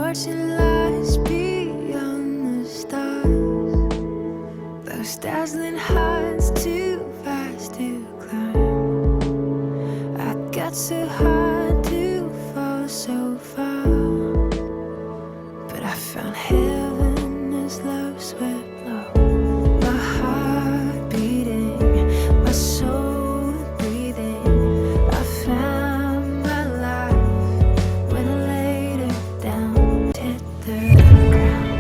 what lies beyond the stars. Those dazzling heights too fast to climb. I got so hard to fall so far, but I found heaven as love swept low. My heart beating, my soul breathing. I found my life when I laid it down, hit the ground.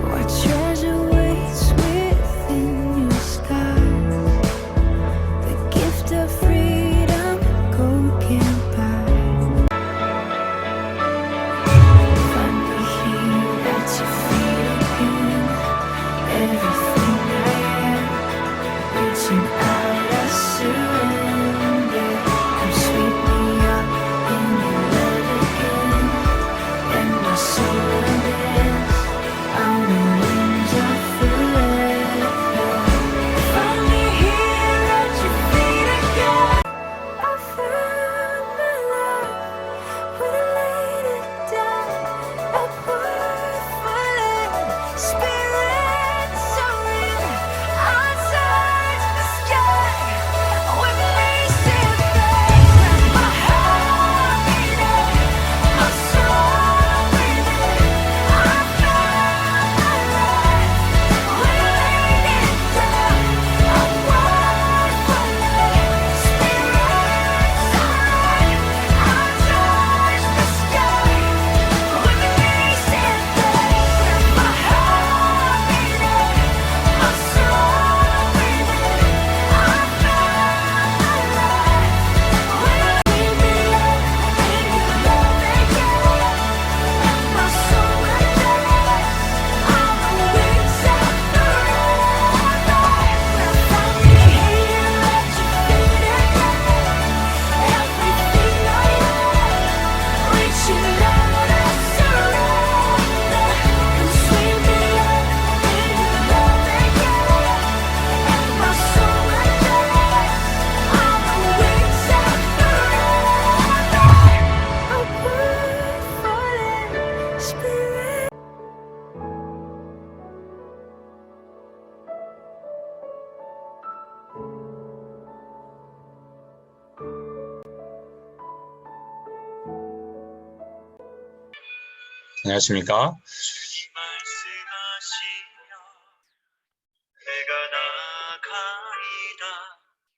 What treasure waits within your skies? The gift of freedom, gold can't buy. Find me here at your feet again. Everything I am, reaching out, I surrender. Come sweep me up in your love again, and my soul undance on the wings of forever. Find me here at your feet again. I found my life when I laid it down. A word for land, spirit soaring. I touch the sky with racing flames. My heart beating, my soul breathing. I found my life when I laid it down. A word for land, spirit soaring. I touch the sky with racing flames. My heart beating, my soul breathing. I found my life when I laid me up in your love again, and my soul undance on the wings of forever. Find me here at your feet again. Everything I am, reaching out, I surrender. Come sweep me up in your love again, and my soul undance on the wings of forever. A word for land, spirit. 안녕하십니까.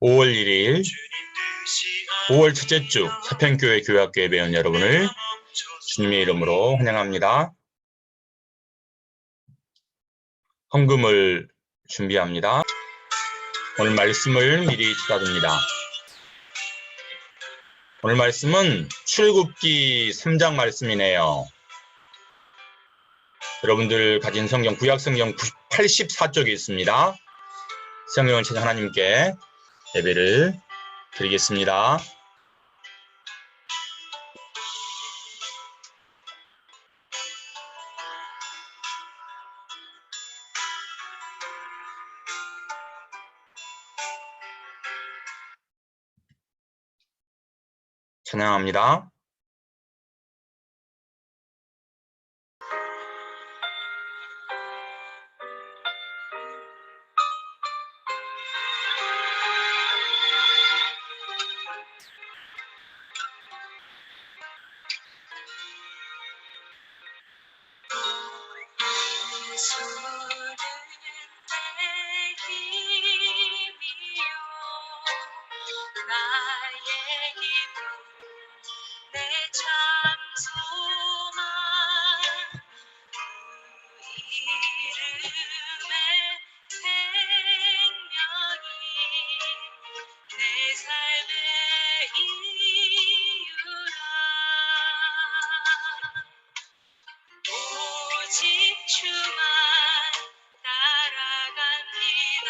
5월 1일 5월 첫째 주 서편교회 교회학교에 배운 여러분을 주님의 이름으로 환영합니다. 헌금을 준비합니다. 오늘 말씀을 미리 찾아둡니다. 오늘 말씀은 출애굽기 3장 말씀이네요. 여러분들 가진 성경, 구약성경 84쪽에 있습니다. 성경을 찾아 하나님께 예배를 드리겠습니다. 찬양합니다. 손은 내 힘이요 나의 기쁨 내 참 소망 그 이름의 생명이 내 삶의 이유라 오직 주만 따라갑니다.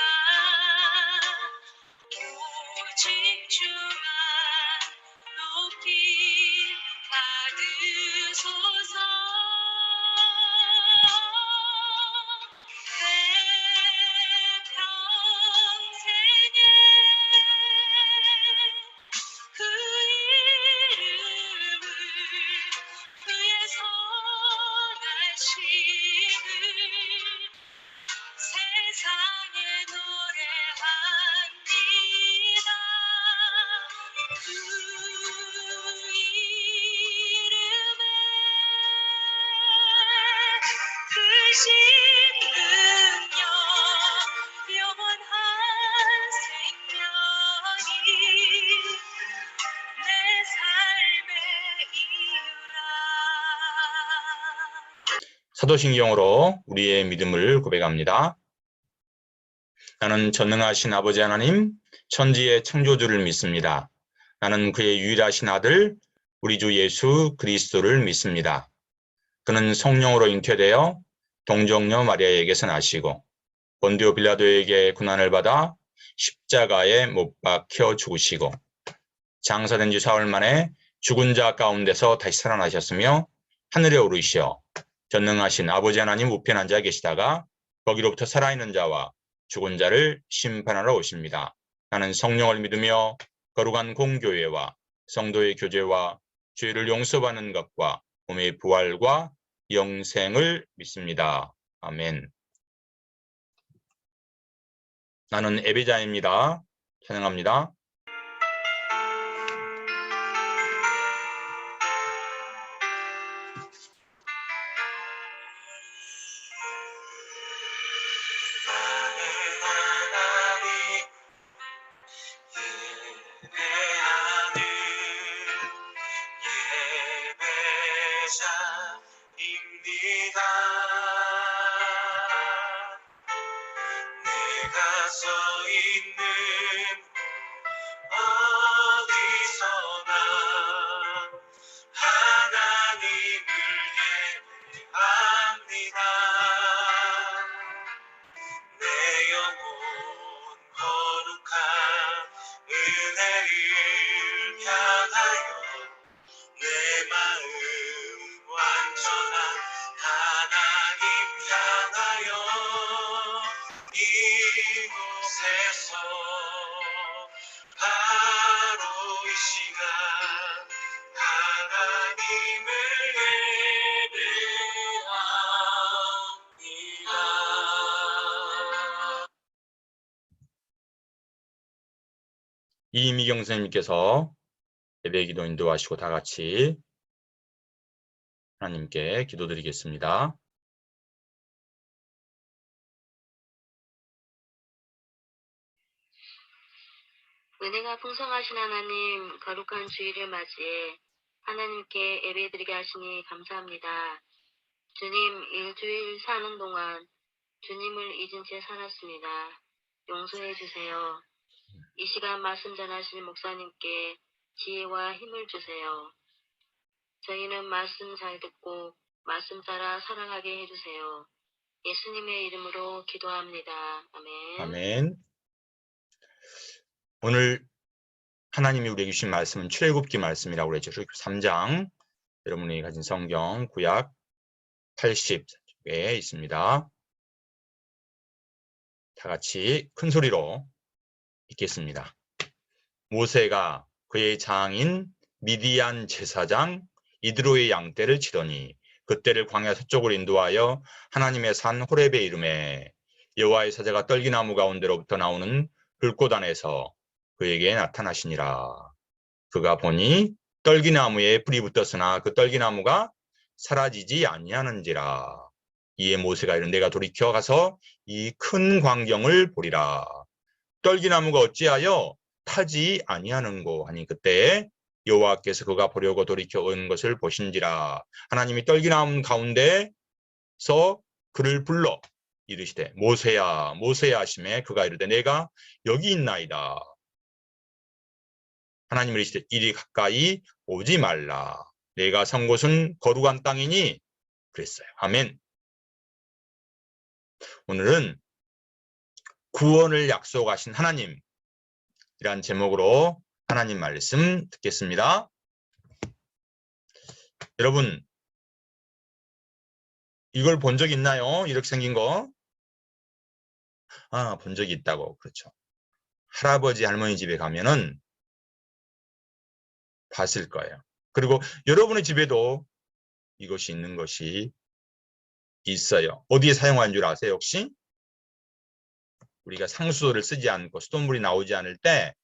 오직 주만 높이 받으소서. 사도신경으로 우리의 믿음을 고백합니다. 나는 전능하신 아버지 하나님, 천지의 창조주를 믿습니다. 나는 그의 유일하신 아들, 우리 주 예수 그리스도를 믿습니다. 그는 성령으로 잉태되어 동정녀 마리아에게서 나시고 본디오 빌라도에게 고난을 받아 십자가에 못 박혀 죽으시고 장사된 지 사흘 만에 죽은 자 가운데서 다시 살아나셨으며 하늘에 오르시어 전능하신 아버지 하나님 우편에 앉아 계시다가 거기로부터 살아있는 자와 죽은 자를 심판하러 오십니다. 나는 성령을 믿으며 거룩한 공교회와 성도의 교제와 죄를 용서받는 것과 몸의 부활과 영생을 믿습니다. 아멘. 나는 예배자입니다. 찬양합니다. 예배자입니다. 내가 서 있는 어디서나 하나님을 예배합니다. 내 영혼 거룩한 은혜를 향하여 내 마음 완전한 하나님 향하여 이곳에서 바로 이 시간 하나님을 예배합니다. 이미경 선생님께서 예배 기도 인도하시고 다 같이 하나님께 기도드리겠습니다. 은혜가 풍성하신 하나님, 거룩한 주일을 맞이해 하나님께 예배드리게 하시니 감사합니다. 주님, 일주일 사는 동안 주님을 잊은 채 살았습니다. 용서해 주세요. 이 시간 말씀 전하실 목사님께 지혜와 힘을 주세요. 저희는 말씀 잘 듣고 말씀 따라 살아가게 해주세요. 예수님의 이름으로 기도합니다. 아멘. 아멘. 오늘 하나님이 우리에게 주신 말씀은 출애굽기 말씀이라고 그랬죠. 출애굽기 3장. 여러분이 가진 성경 구약 80쪽에 있습니다. 다 같이 큰 소리로 읽겠습니다. 모세가 그의 장인 미디안 제사장 이드로의 양떼를 치더니 그떼를 광야 서쪽으로 인도하여 하나님의 산 호렙에 이르매 여호와의 사자가 떨기나무 가운데로부터 나오는 불꽃 안에서 그에게 나타나시니라. 그가 보니 떨기나무에 불이 붙었으나 그 떨기나무가 사라지지 아니하는지라. 이에 모세가 이르되 내가 돌이켜 가서 이 큰 광경을 보리라. 떨기나무가 어찌하여 타지 아니하는고 하니 그때 여호와께서 그가 보려고 돌이켜 온 것을 보신지라. 하나님이 떨기나무 가운데서 그를 불러 이르시되 모세야 모세야 하시매 그가 이르되 내가 여기 있나이다. 하나님이 이르시되 이리 가까이 오지 말라. 내가 선 곳은 거룩한 땅이니 그랬어요. 아멘. 오늘은 구원을 약속하신 하나님이란 제목으로 하나님 말씀 듣겠습니다. 여러분 이걸 본 적 있나요? 이렇게 생긴 거? 본 적이 있다고. 그렇죠. 할아버지 할머니 집에 가면은 봤을 거예요. 그리고 여러분의 집에도 이것이 있는 것이 있어요. 어디에 사용하는 줄 아세요 혹시? 우리가 상수도를 쓰지 않고 수돗물이 나오지 않을 때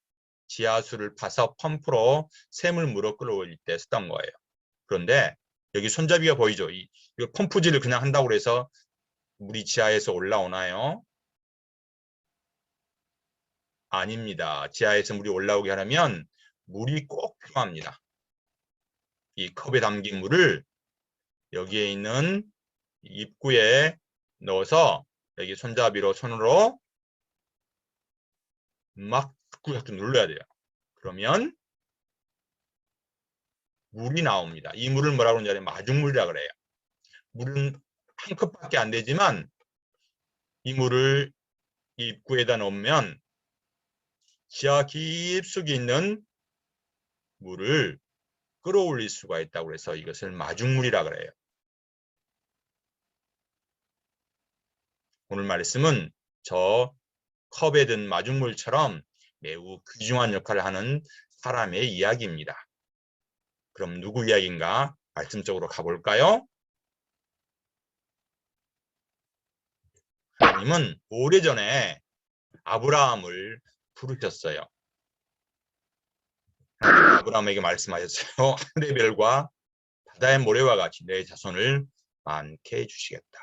지하수를 파서 펌프로 샘을 물어 끌어올릴 때 쓰던 거예요. 그런데 여기 손잡이가 보이죠? 이거 펌프질을 그냥 한다고 해서 물이 지하에서 올라오나요? 아닙니다. 지하에서 물이 올라오게 하려면 물이 꼭 필요합니다. 이 컵에 담긴 물을 여기에 있는 입구에 넣어서 여기 손으로 막 꾹꾹 눌러야 돼요. 그러면 물이 나옵니다. 이 물을 뭐라고 하냐면 마중물이라고 그래요. 물은 한 컵밖에 안 되지만 이 물을 입구에다 넣으면 지하 깊숙이 있는 물을 끌어올릴 수가 있다고 해서 이것을 마중물이라 그래요. 오늘 말씀은 저 컵에 든 마중물처럼 매우 귀중한 역할을 하는 사람의 이야기입니다. 그럼 누구 이야기인가 말씀적으로 가볼까요? 하나님은 오래전에 아브라함을 부르셨어요. 하나님은 아브라함에게 말씀하셨어요. 하늘의 별과 바다의 모래와 같이 내 자손을 많게 해주시겠다.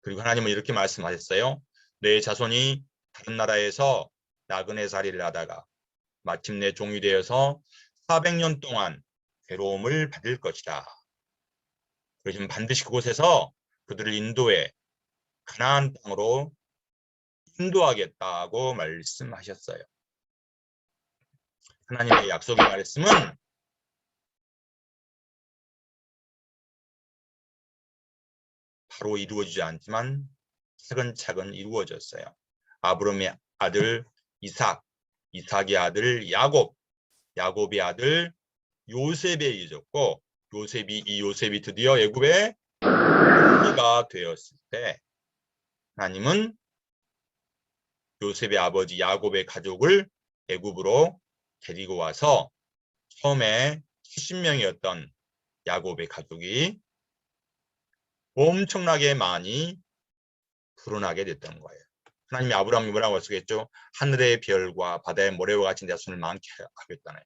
그리고 하나님은 이렇게 말씀하셨어요. 내 자손이 다른 나라에서 나그네 살이를 하다가 마침내 종이 되어서 400년 동안 괴로움을 받을 것이다. 그러시면 반드시 그곳에서 그들을 인도해 가나안 땅으로 인도하겠다고 말씀하셨어요. 하나님의 약속의 말씀은 바로 이루어지지 않지만 차근차근 이루어졌어요. 아브라함의 아들 이삭, 이삭의 아들 야곱, 야곱의 아들 요셉에 이어졌고 요셉이 드디어 애굽의 총리가 되었을 때 하나님은 요셉의 아버지 야곱의 가족을 애굽으로 데리고 와서 처음에 70명이었던 야곱의 가족이 엄청나게 많이 불어나게 됐던 거예요. 하나님이 아브라함이 뭐라고 했겠죠? 하늘의 별과 바다의 모래와 같이 내 자손을 많게 하겠다네.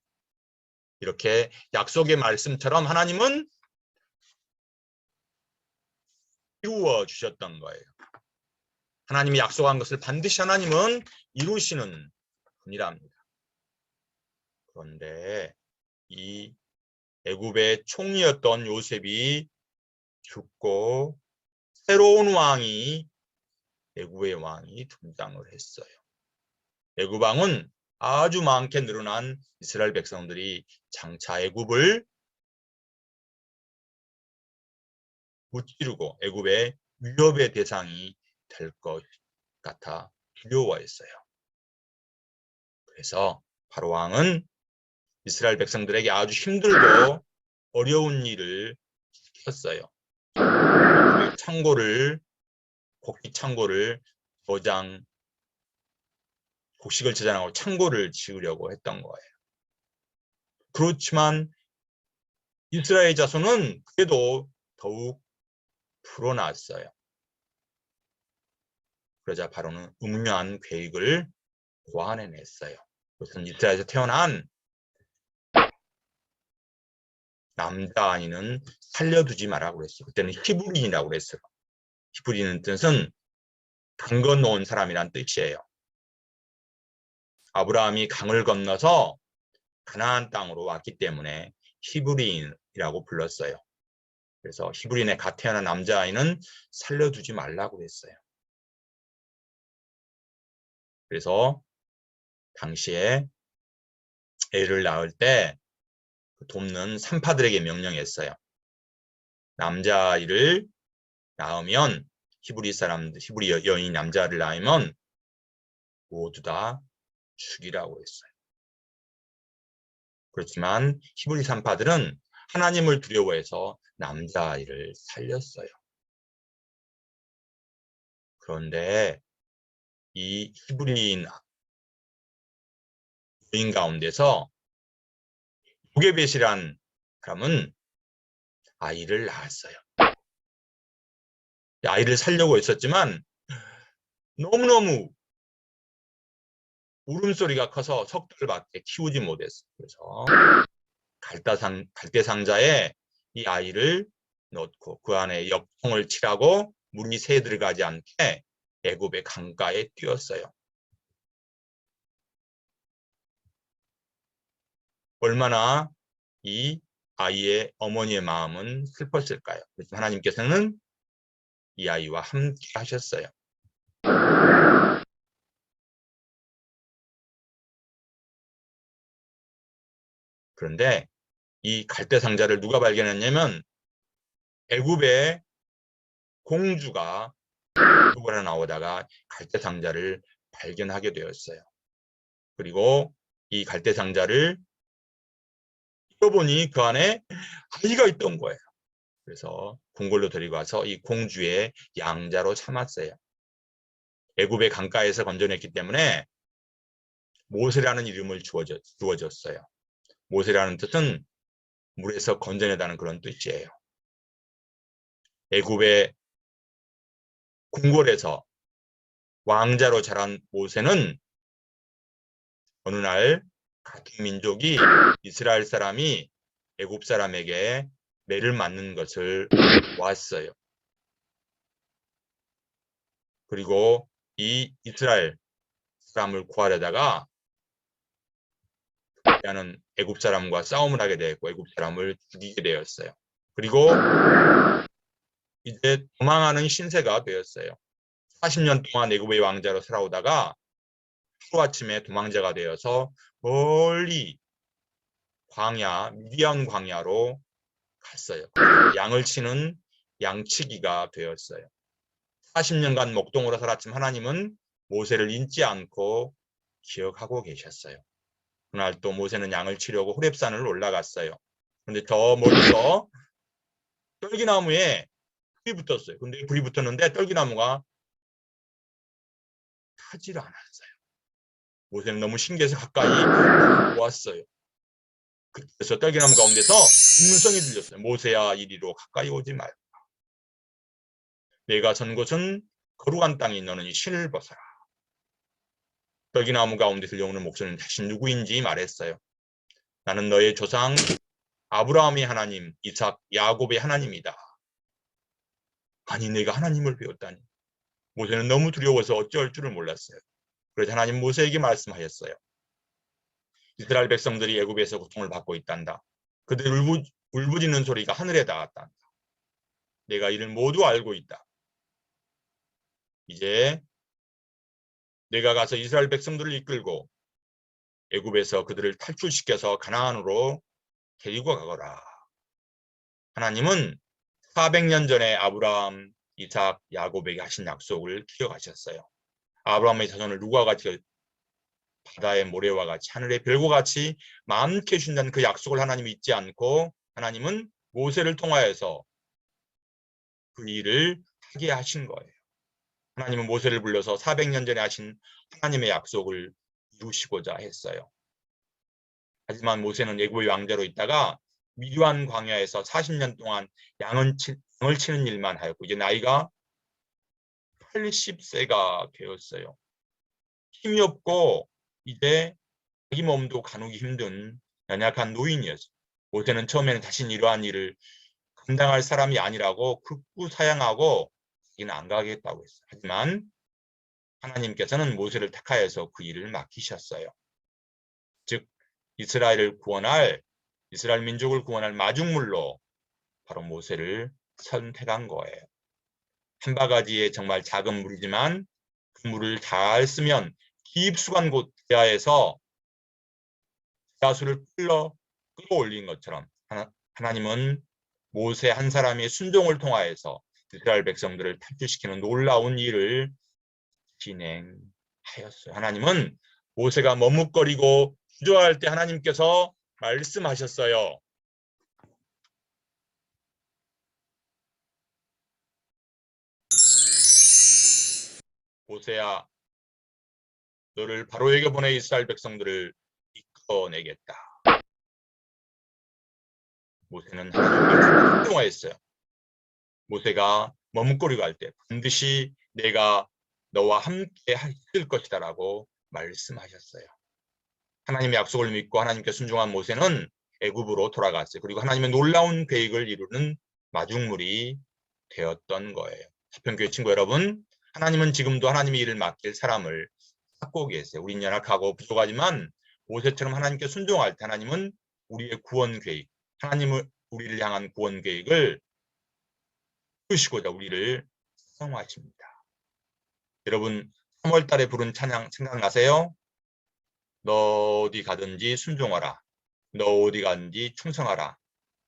이렇게 약속의 말씀처럼 하나님은 이루어 주셨던 거예요. 하나님이 약속한 것을 반드시 하나님은 이루시는 분이랍니다. 그런데 이 애굽의 총리였던 요셉이 죽고 새로운 왕이 애굽의 왕이 등장을 했어요. 애굽 왕은 아주 많게 늘어난 이스라엘 백성들이 장차 애굽을 무찌르고 애굽의 위협의 대상이 될 것 같아 두려워했어요. 그래서 바로 왕은 이스라엘 백성들에게 아주 힘들고 어려운 일을 시켰어요. 곡식 창고를 곡식을 저장하고 창고를 지으려고 했던 거예요. 그렇지만 이스라엘 자손은 그래도 더욱 불어났어요. 그러자 바로는 음흉한 계획을 고안해냈어요. 그것은 이스라엘에서 태어난 남자아이는 살려두지 말라고 그랬어요. 그때는 히브리인이라고 그랬어요. 히브리인 뜻은 강 건너온 사람이란 뜻이에요. 아브라함이 강을 건너서 가나안 땅으로 왔기 때문에 히브리인이라고 불렀어요. 그래서 히브리인의 갓 태어난 남자아이는 살려두지 말라고 했어요. 그래서 당시에 애를 낳을 때 돕는 산파들에게 명령했어요. 남자아이를 낳으면 히브리 여인 남자를 낳으면 모두 다 죽이라고 했어요. 그렇지만 히브리 산파들은 하나님을 두려워해서 남자아이를 살렸어요. 그런데 이 히브리인 여인 가운데서 요게벳이란 사람은 아이를 낳았어요. 아이를 살려고 했었지만 너무너무 울음소리가 커서 석달밖에 키우지 못했어요. 그래서 갈대 상자에 이 아이를 넣고 그 안에 역통을 칠하고 물이 새 들어가지 않게 애굽의 강가에 띄웠어요. 얼마나 이 아이의 어머니의 마음은 슬펐을까요? 그래서 하나님께서는 이 아이와 함께 하셨어요. 그런데 이 갈대 상자를 누가 발견했냐면 애굽의 공주가 누구나 나오다가 갈대 상자를 발견하게 되었어요. 그리고 이 갈대 상자를 열어보니 그 안에 아이가 있던 거예요. 그래서 궁궐로 데리고 와서 이 공주의 양자로 삼았어요. 애굽의 강가에서 건져냈기 때문에 모세라는 이름을 주어졌어요. 모세라는 뜻은 물에서 건져내다는 그런 뜻이에요. 애굽의 궁궐에서 왕자로 자란 모세는 어느 날 같은 민족이 이스라엘 사람이 애굽 사람에게 매를 맞는 것을 보았어요. 그리고 이 이스라엘 사람을 구하려다가 하는 애굽 사람과 싸움을 하게 되었고 애굽 사람을 죽이게 되었어요. 그리고 이제 도망하는 신세가 되었어요. 40년 동안 애굽의 왕자로 살아오다가 하루아침에 도망자가 되어서 멀리 광야, 미디안 광야로 갔어요. 양을 치는 양치기가 되었어요. 40년간 목동으로 살았지만 하나님은 모세를 잊지 않고 기억하고 계셨어요. 그날 또 모세는 양을 치려고 호렙산을 올라갔어요. 그런데 저 멀리서 떨기나무에 불이 붙었어요. 근데 불이 붙었는데 떨기나무가 타지를 않았어요. 모세는 너무 신기해서 가까이 보았어요. 그래서 떨기나무 가운데서 음성이 들렸어요. 모세야, 이리로 가까이 오지 말라. 내가 선 곳은 거룩한 땅이 너는 이 신을 벗어라. 떨기나무 가운데 들려오는 목소리는 다시 누구인지 말했어요. 나는 너의 조상 아브라함의 하나님, 이삭, 야곱의 하나님이다. 아니, 내가 하나님을 배웠다니. 모세는 너무 두려워서 어찌할 줄을 몰랐어요. 그래서 하나님 모세에게 말씀하셨어요. 이스라엘 백성들이 애굽에서 고통을 받고 있단다. 그들 울부짖는 소리가 하늘에 닿았단다. 내가 이를 모두 알고 있다. 이제 내가 가서 이스라엘 백성들을 이끌고 애굽에서 그들을 탈출시켜서 가나안으로 데리고 가거라. 하나님은 400년 전에 아브라함, 이삭, 야곱에게 하신 약속을 기억하셨어요. 아브라함의 자손을 누구와 같이 바다의 모래와 같이 하늘의 별과 같이 많게 주신다는 그 약속을 하나님이 잊지 않고 하나님은 모세를 통하여서 그 일을 하게 하신 거예요. 하나님은 모세를 불러서 400년 전에 하신 하나님의 약속을 이루시고자 했어요. 하지만 모세는 애굽의 왕자로 있다가 미디안 광야에서 40년 동안 양을 치는 일만 하였고 이제 나이가 80세가 되었어요. 힘이 없고 이제 자기 몸도 가누기 힘든 연약한 노인이었어요. 모세는 처음에는 자신이 이러한 일을 감당할 사람이 아니라고 극구 사양하고 자기는 안 가겠다고 했어요. 하지만 하나님께서는 모세를 택하여서 그 일을 맡기셨어요. 즉 이스라엘 민족을 구원할 마중물로 바로 모세를 선택한 거예요. 한 바가지의 정말 작은 물이지만 그 물을 잘 쓰면 깊숙한 곳 지하에서 지하수를 끌어올린 것처럼 하나님은 모세 한 사람의 순종을 통하여서 이스라엘 백성들을 탈출시키는 놀라운 일을 진행하였어요. 하나님은 모세가 머뭇거리고 주저할 때 하나님께서 말씀하셨어요. 모세야, 너를 바로에게 보내 이스라엘 백성들을 이끌어내겠다. 모세는 하나님 말씀에 순종하였어요. 모세가 머뭇거리고 할 때 반드시 내가 너와 함께 있을 것이다 라고 말씀하셨어요. 하나님의 약속을 믿고 하나님께 순종한 모세는 애굽으로 돌아갔어요. 그리고 하나님의 놀라운 계획을 이루는 마중물이 되었던 거예요. 사평교회 친구 여러분, 하나님은 지금도 하나님의 일을 맡길 사람을 찾고 계세요. 우린 연약하고 부족하지만 모세처럼 하나님께 순종할 때 하나님은 우리의 구원 계획, 우리를 향한 구원 계획을 이루시고자 우리를 사용하십니다. 여러분 3월 달에 부른 찬양 생각나세요? 너 어디 가든지 순종하라. 너 어디 가든지 충성하라.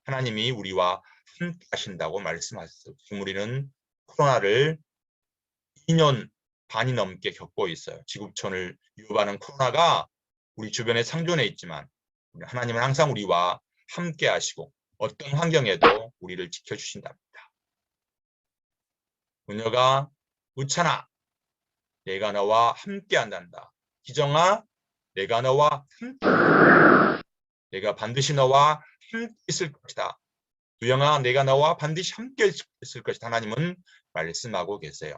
하나님이 우리와 함께 하신다고 말씀하셨어요. 지금 우리는 코로나를 2년 반이 넘게 겪고 있어요. 지구촌을 위협하는 코로나가 우리 주변에 상존해 있지만 하나님은 항상 우리와 함께 하시고 어떤 환경에도 우리를 지켜주신답니다. 은여가 우찬아 내가 너와 함께 한단다. 기정아 내가 너와 함께 내가 반드시 너와 함께 있을 것이다. 두영아 내가 너와 반드시 함께 있을 것이다. 하나님은 말씀하고 계세요.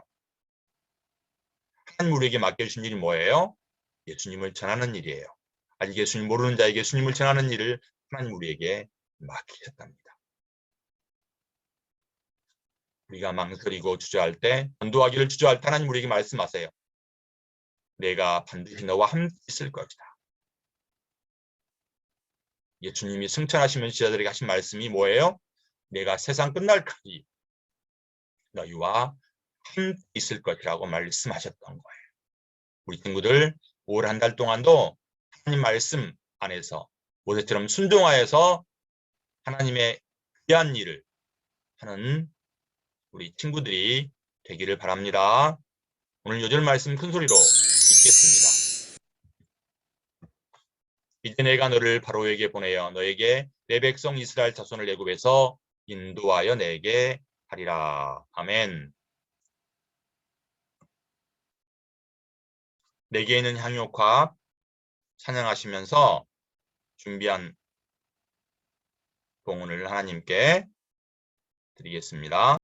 하나님 우리에게 맡겨주신 일이 뭐예요? 예수님을 전하는 일이에요. 아직 예수님 모르는 자에게 예수님을 전하는 일을 하나님 우리에게 맡기셨답니다. 우리가 망설이고 주저할 때, 전도하기를 주저할 때 하나님 우리에게 말씀하세요. 내가 반드시 너와 함께 있을 것이다. 예수님이 승천하시면서 제자들에게 하신 말씀이 뭐예요? 내가 세상 끝날까지 너희와 함께 있을 것이라고 말씀하셨던 거예요. 우리 친구들 올 한 달 동안도 하나님 말씀 안에서 모세처럼 순종하여서 하나님의 귀한 일을 하는 우리 친구들이 되기를 바랍니다. 오늘 요절 말씀 큰 소리로 읽겠습니다. 이제 내가 너를 바로에게 보내어 너에게 내 백성 이스라엘 자손을 애굽에서 인도하여 내게 하리라. 아멘. 내게는 향유옥합 찬양하시면서 준비한 봉헌을 하나님께 드리겠습니다.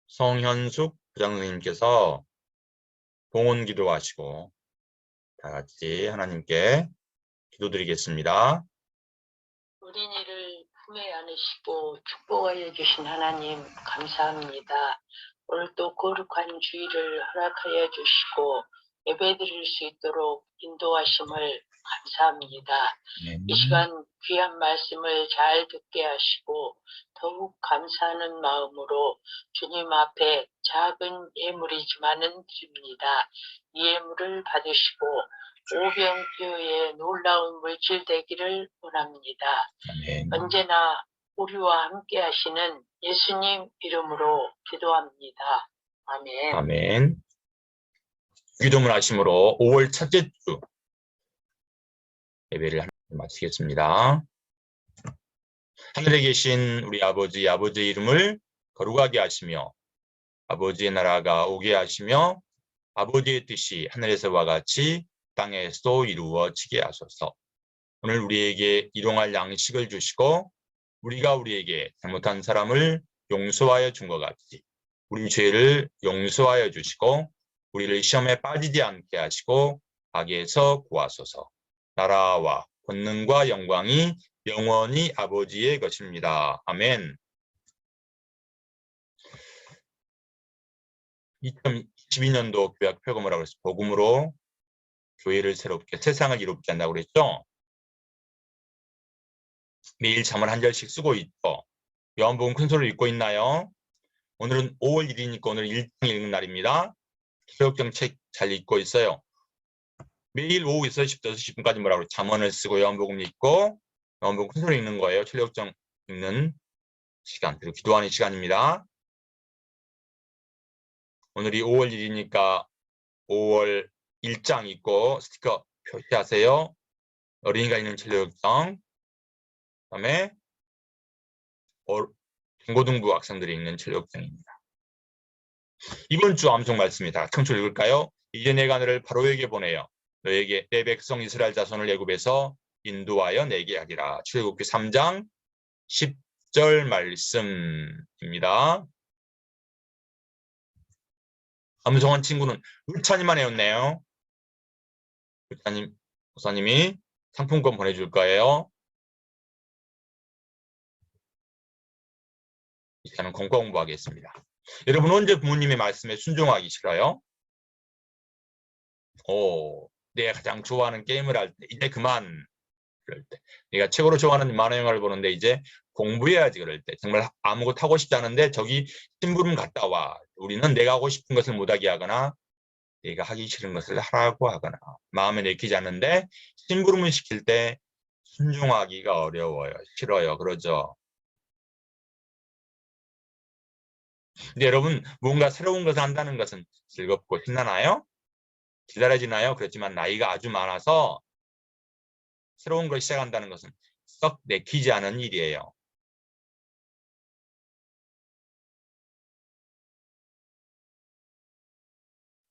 성현숙 부장님께서 봉헌 기도하시고 다 같이 하나님께 기도드리겠습니다. 어린이를 품에 안으시고 축복하여 주신 하나님 감사합니다. 오늘도 거룩한 주일을 허락하여 주시고 예배드릴 수 있도록 인도하심을 감사합니다. 이 시간 귀한 말씀을 잘 듣게 하시고 더욱 감사하는 마음으로 주님 앞에 작은 예물이지만은 드립니다. 이 예물을 받으시고 오병이어의 놀라운 물질 되기를 원합니다. 아멘. 언제나 우리와 함께 하시는 예수님 이름으로 기도합니다. 아멘. 아멘. 기도문 하심으로 5월 첫째 주 예배를 마치겠습니다. 하늘에 계신 우리 아버지의 이름을 거룩하게 하시며 아버지의 나라가 오게 하시며 아버지의 뜻이 하늘에서와 같이 땅에서도 이루어지게 하소서. 오늘 우리에게 일용할 양식을 주시고 우리가 우리에게 잘못한 사람을 용서하여 준 것 같이 우리 죄를 용서하여 주시고 우리를 시험에 빠지지 않게 하시고 악에서 구하소서. 나라와 권능과 영광이 영원히 아버지의 것입니다. 아멘. 2022년도 교약 표금이라고 해서 복음으로 교회를 새롭게 세상을 이롭게 한다고 그랬죠. 매일 잠을 한 절씩 쓰고 있죠. 요한복음 큰 소리를 읽고 있나요? 오늘은 5월 1일이니까 오늘 1장 읽는 날입니다. 개혁경 책 잘 읽고 있어요. 매일 오후 6시부터 10분까지 뭐라고 잠언을 쓰고 요한복음 읽고 요한복음 큰 소리 읽는 거예요. 출애굽장 읽는 시간, 그리고 기도하는 시간입니다. 오늘이 5월 1일이니까 5월 1장 있고 스티커 표시하세요. 어린이가 있는 출애굽장, 그다음에 중고등부 학생들이 읽는 출애굽장입니다. 이번 주 암송 말씀이다. 청출 읽을까요? 이제 내가 너를 바로에게 보내요. 너에게 내 백성 이스라엘 자손을 애굽에서 인도하여 내게 하리라. 출애굽기 3장 10절 말씀입니다. 암송한 친구는 울찬이만 해왔네요. 울찬님, 목사님이 상품권 보내줄 거예요. 이제는 공과 공부하겠습니다. 여러분 언제 부모님의 말씀에 순종하기 싫어요? 내가 가장 좋아하는 게임을 할 때, 이제 그만. 그럴 때. 내가 최고로 좋아하는 만화 영화를 보는데 이제 공부해야지. 그럴 때. 정말 아무것도 하고 싶지 않은데 저기 심부름 갔다 와. 우리는 내가 하고 싶은 것을 못하게 하거나 내가 하기 싫은 것을 하라고 하거나 마음에 내키지 않는데 심부름을 시킬 때 순종하기가 어려워요. 싫어요. 그러죠. 근데 여러분 뭔가 새로운 것을 한다는 것은 즐겁고 신나나요? 기다려지나요? 그렇지만 나이가 아주 많아서 새로운 걸 시작한다는 것은 썩 내키지 않은 일이에요.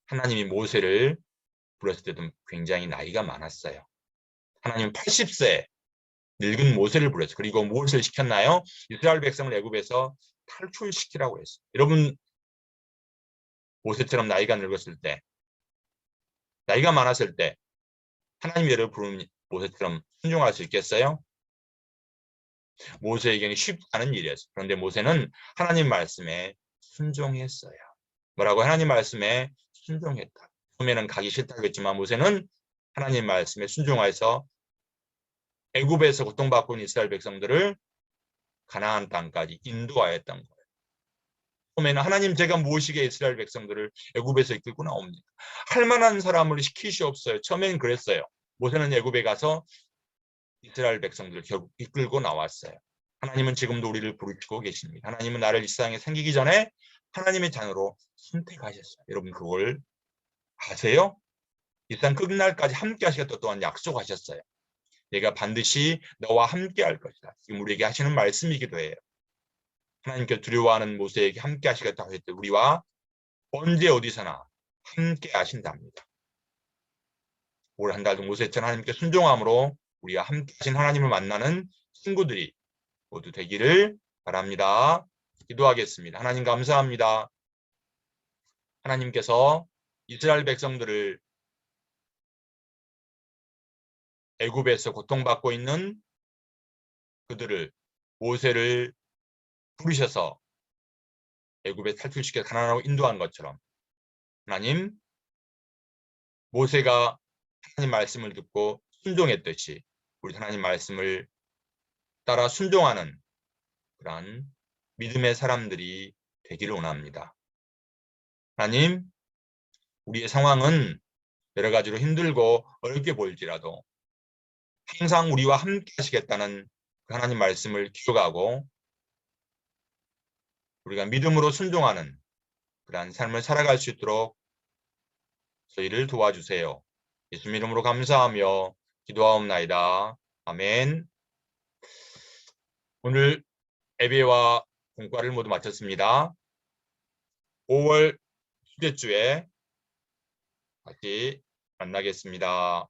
하나님이 모세를 불렀을 때도 굉장히 나이가 많았어요. 하나님은 80세 늙은 모세를 불렀어요. 그리고 무엇을 시켰나요? 이스라엘 백성을 애굽에서 탈출시키라고 했어요. 여러분 모세처럼 나이가 늙었을 때, 나이가 많았을 때 하나님이 여러분을 부르는 모세처럼 순종할 수 있겠어요? 모세에게는 쉽지 않은 일이었어요. 그런데 모세는 하나님 말씀에 순종했어요. 뭐라고? 하나님 말씀에 순종했다. 처음에는 가기 싫다고 했지만 모세는 하나님 말씀에 순종해서 애굽에서 고통받고 있는 이스라엘 백성들을 가나안 땅까지 인도하였던 거예요. 처음에는 하나님 제가 무엇이기에 이스라엘 백성들을 애굽에서 이끌고 나옵니까? 할 만한 사람을 시키시옵소서. 처음에는 그랬어요. 모세는 애굽에 가서 이스라엘 백성들을 결국 이끌고 나왔어요. 하나님은 지금도 우리를 부르시고 계십니다. 하나님은 나를 이 세상에 생기기 전에 하나님의 자녀로 선택하셨어요. 여러분 그걸 아세요? 이 세상 끝날까지 함께 하시겠다 또한 약속하셨어요. 내가 반드시 너와 함께 할 것이다. 지금 우리에게 하시는 말씀이기도 해요. 하나님께 두려워하는 모세에게 함께 하시겠다고 했을 때 우리와 언제 어디서나 함께 하신답니다. 올 한 달도 모세처럼 하나님께 순종함으로 우리와 함께 하신 하나님을 만나는 친구들이 모두 되기를 바랍니다. 기도하겠습니다. 하나님 감사합니다. 하나님께서 이스라엘 백성들을 애굽에서 고통받고 있는 그들을 모세를 부르셔서 애굽에 탈출시켜 가나안으로 인도한 것처럼 하나님 모세가 하나님 말씀을 듣고 순종했듯이 우리 하나님 말씀을 따라 순종하는 그러한 믿음의 사람들이 되기를 원합니다. 하나님 우리의 상황은 여러 가지로 힘들고 어렵게 보일지라도 항상 우리와 함께 하시겠다는 그 하나님 말씀을 기억하고 우리가 믿음으로 순종하는 그러한 삶을 살아갈 수 있도록 저희를 도와주세요. 예수님 이름으로 감사하며 기도하옵나이다. 아멘. 오늘 예배와 공과를 모두 마쳤습니다. 5월 휴대주에 다시 만나겠습니다.